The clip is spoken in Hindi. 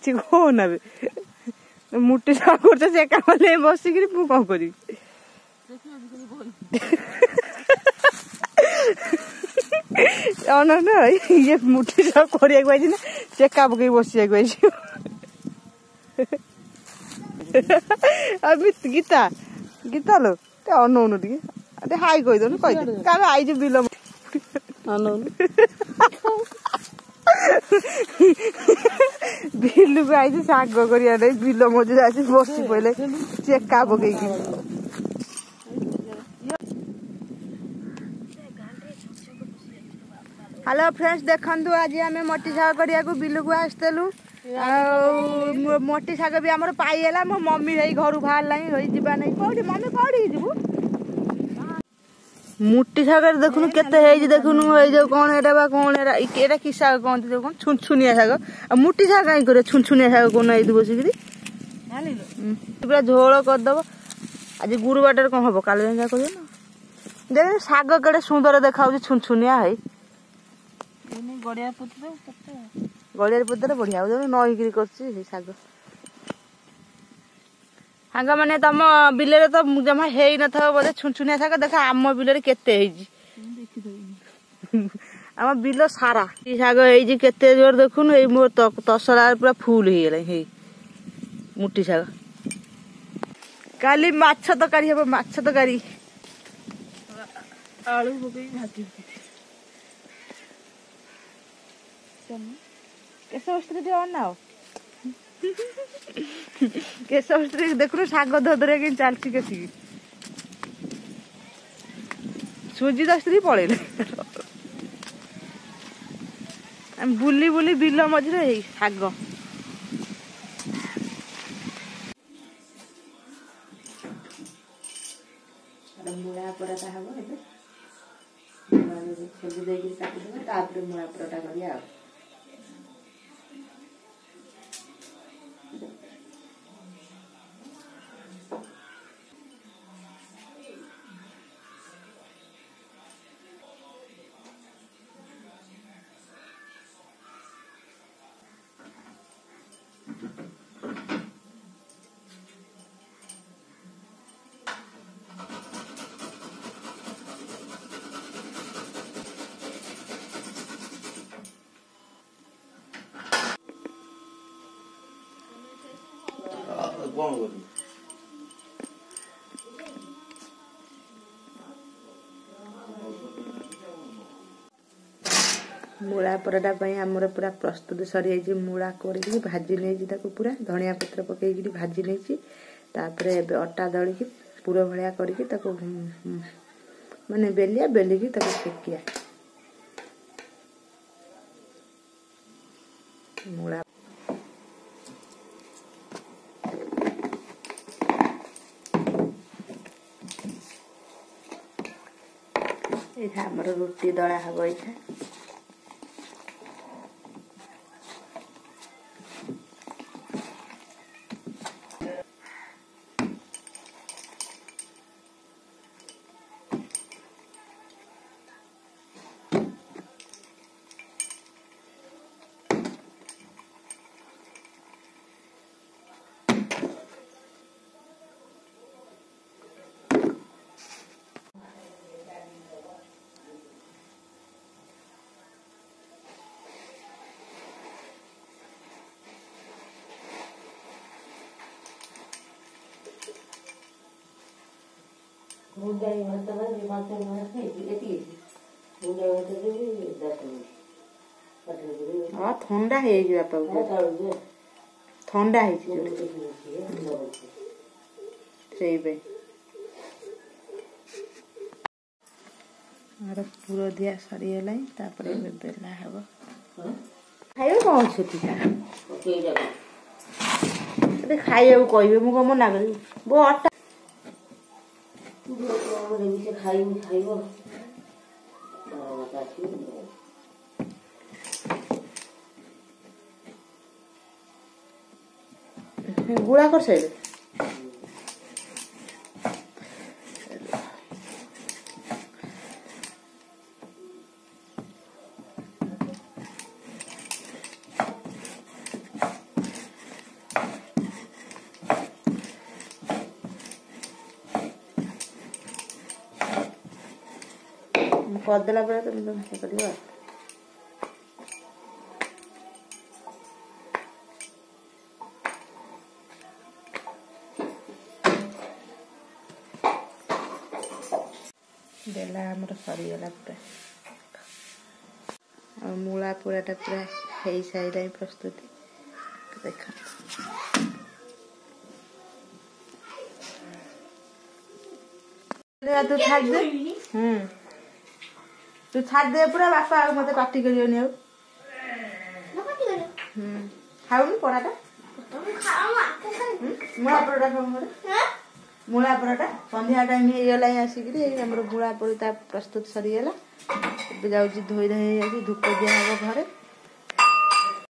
କିଛି କହୁନା ମୁଟି ଶାଗ କରୁଛ ସେ କାମରେ ବସିକିରି ମୁଁ କଣ କରିବି ଇଏ ମୁଠି ଶାଗ କରିବାକୁ ଆଇଛି ନା ଚେକା ପକେଇ ବସିବାକୁ ଆଇଛି ଗୀତା ଗୀତା ଲୋ ଅନଉନୁ ଟିକେ ହାଇ କହିଦଉନୁ କହିଦେ କାରଣ ଆଇଛୁ ବିଲ ଅନଉନୁ ବିଲକୁ ଆଇଛି ଶାଗ କରିବା ନାଇଁ ବିଲ ମଝିରେ ଆସି ବସି ପଇଲେ ଚେକା ପକେଇକି हेलो फ्रेंड्स देखु आज आम मोटी शाग करिया बिलू आसलु मोटी शाग भी आम पाईगला मो मम्मी है घर बाहर जाना नहीं कौटी मम्मी कौटी जीवु मुटी शाग देखुन केते देखुन जो कौन एटा कौन एटा कि शाग कहते जो कौन छुनछुनिया शाग मुटी शाग कहीं कर छुनछुनिया शाग कौन आई बसिक पूरा झोल करदब आज गुरुबार कौन हम काल कर देख शाग केड़े सुंदर देखा छुनछुनिया है गड़िया पुत्र बढ़िया नईकरी कर साग साग माने तुम बिल तो जमा है न बोधे छुनछुनिया शाग देख आम बिल केते आम बिल सारा शाग केते जोर देखुन मो तसला पूरा फुल हो गला मुटी शाग काली माछ तकारी हम माछ तकारी आलू पकई भाजी केशव स्त्री अनाओ केशव स्त्री देखुन शाग धोधरिया कि चलती कसी सुजित स्त्री पलैले बुली बुली बिल मझे शाग मुड़ा पराटा हम मुड़ा पराटा करिया कौन करी मूला पराठा आमर पूरा प्रस्तुत सरी जाइए मूला कर भाजी नहीं पूरा धनिया पत्र पकईकि भाजी नहीं तापरे अटा दलिकी पूरा भाया करके माने बेलिया बेलिकी सेकिया मूला आमर रुटी दला हम ये ठंडा ठंडा पूरा दिया सरी बेला हम खाइब कौन से खाइबा कहे मुझे मना कर बो अटा गुड़ा कर साइड करदेला पर तुम ये कर बेला आमर सरीगला पूरा और मूला पोड़ाटा पूरा हो सारा प्रस्तुति देखा तू छाड़ दे तू छाड़ दे पूरा बापा मत पार्टी करियोनी आउ खाऊनी पराटा मूला पराटा खाऊ मूला पराटा संध्या टाइम हो गला आसिक मूला पराटा प्रस्तुत सरीगला जाऊँ धोई धाई धूप दिया हम घरे।